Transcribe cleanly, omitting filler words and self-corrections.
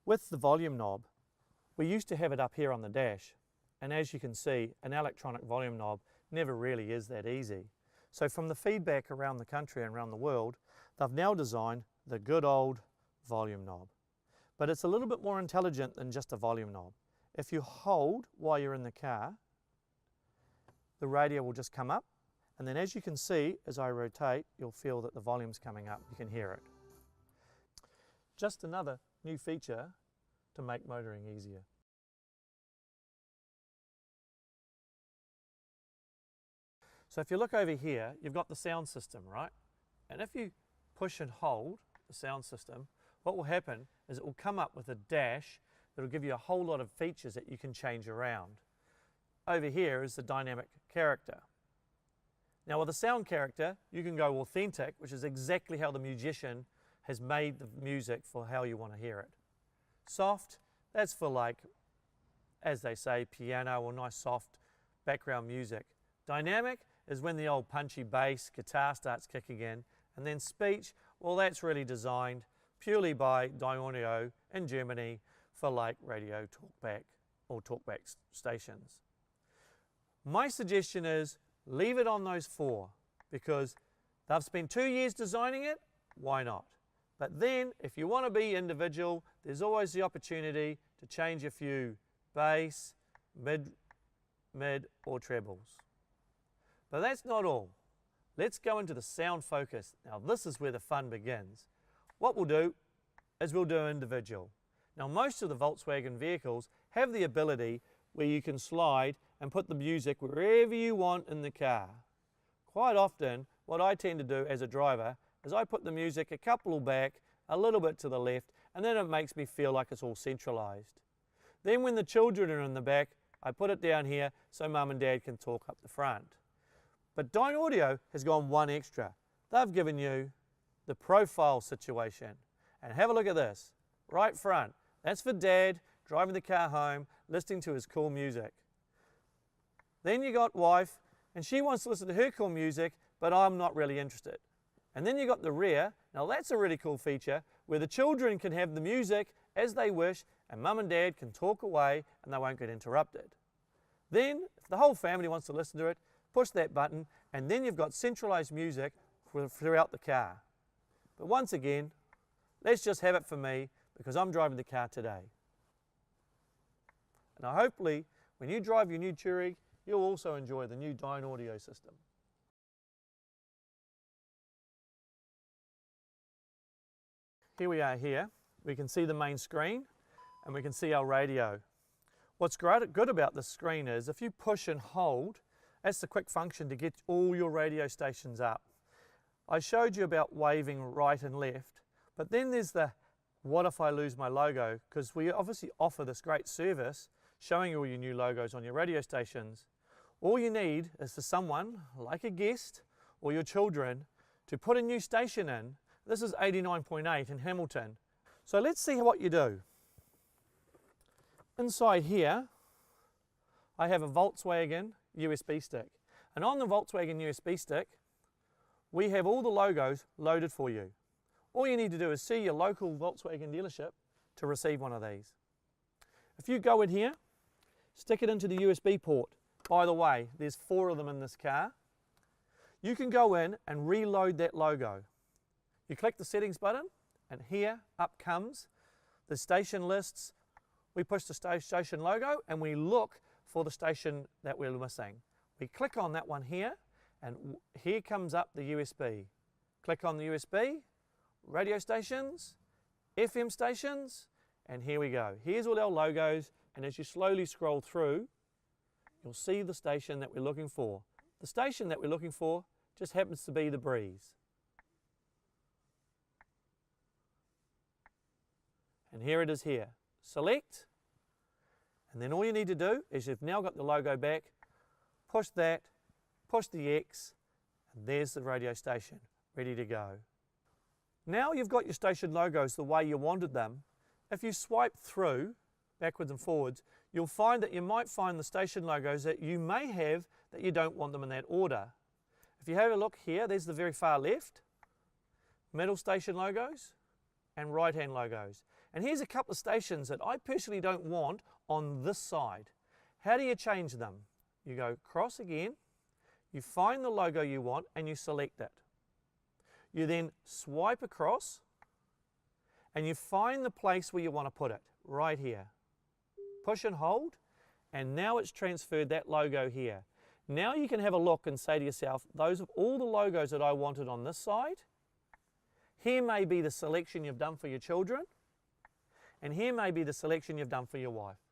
With the volume knob, we used to have it up here on the dash, and as you can see, an electronic volume knob never really is that easy. So from the feedback around the country and around the world, they've now designed the good old volume knob. But it's a little bit more intelligent than just a volume knob. If you hold while you're in the car, the radio will just come up, and then as you can see, as I rotate, you'll feel that the volume's coming up. You can hear it. Just another new feature to make motoring easier. So if you look over here, you've got the sound system, right? And if you push and hold the sound system, what will happen is it will come up with a dash that will give you a whole lot of features that you can change around. Over here is the dynamic character. Now with the sound character, you can go authentic, which is exactly how the musician has made the music for how you want to hear it. Soft, that's for, like, as they say, piano or nice soft background music. Dynamic is when the old punchy bass guitar starts kicking in. And then speech, well, that's really designed purely by Audio in Germany for, like, radio talkback or talkback stations. My suggestion is leave it on those 4 because they've spent 2 years designing it, why not? But then if you want to be individual, there's always the opportunity to change a few bass, mid or trebles. But that's not all. Let's go into the sound focus. Now this is where the fun begins. What we'll do is we'll do individual. Now most of the Volkswagen vehicles have the ability where you can slide and put the music wherever you want in the car. Quite often what I tend to do as a driver is I put the music a couple back, a little bit to the left, and then it makes me feel like it's all centralized. Then when the children are in the back, I put it down here so mum and dad can talk up the front. But Audio has gone one extra. They've given you the profile situation. And have a look at this. Right front. That's for dad driving the car home, listening to his cool music. Then you got wife, and she wants to listen to her cool music, but I'm not really interested. And then you got the rear. Now that's a really cool feature where the children can have the music as they wish, and mum and dad can talk away and they won't get interrupted. Then, if the whole family wants to listen to it, push that button, and then you've got centralized music throughout the car. But once again, let's just have it for me because I'm driving the car today. And hopefully, when you drive your new Touareg, you'll also enjoy the new Audio system. Here we are here. We can see the main screen and we can see our radio. What's good about this screen is if you push and hold, that's the quick function to get all your radio stations up. I showed you about waving right and left, but then there's the what if I lose my logo, because we obviously offer this great service showing you all your new logos on your radio stations. All you need is for someone, like a guest or your children, to put a new station in. This is 89.8 in Hamilton. So let's see what you do. Inside here, I have a Volkswagen USB stick. And on the Volkswagen USB stick, we have all the logos loaded for you. All you need to do is see your local Volkswagen dealership to receive one of these. If you go in here, stick it into the USB port. By the way, there's 4 of them in this car. You can go in and reload that logo. You click the settings button, and here up comes the station lists. We push the station logo and we look for the station that we're missing. We click on that one here, and here comes up the USB. Click on the USB, radio stations, FM stations, and here we go. Here's all our logos, and as you slowly scroll through, you'll see the station that we're looking for. The station that we're looking for just happens to be the Breeze. And here it is here. Select, and then all you need to do is you've now got the logo back, push that, push the X, and there's the radio station, ready to go. Now you've got your station logos the way you wanted them. If you swipe through, backwards and forwards, you'll find that you might find the station logos that you may have that you don't want them in that order. If you have a look here, there's the very far left, middle station logos, and right-hand logos. And here's a couple of stations that I personally don't want on this side. How do you change them? You go cross again, you find the logo you want and you select it. You then swipe across and you find the place where you want to put it, right here. Push and hold, and now it's transferred that logo here. Now you can have a look and say to yourself, those are all the logos that I wanted on this side. Here may be the selection you've done for your children, and here may be the selection you've done for your wife.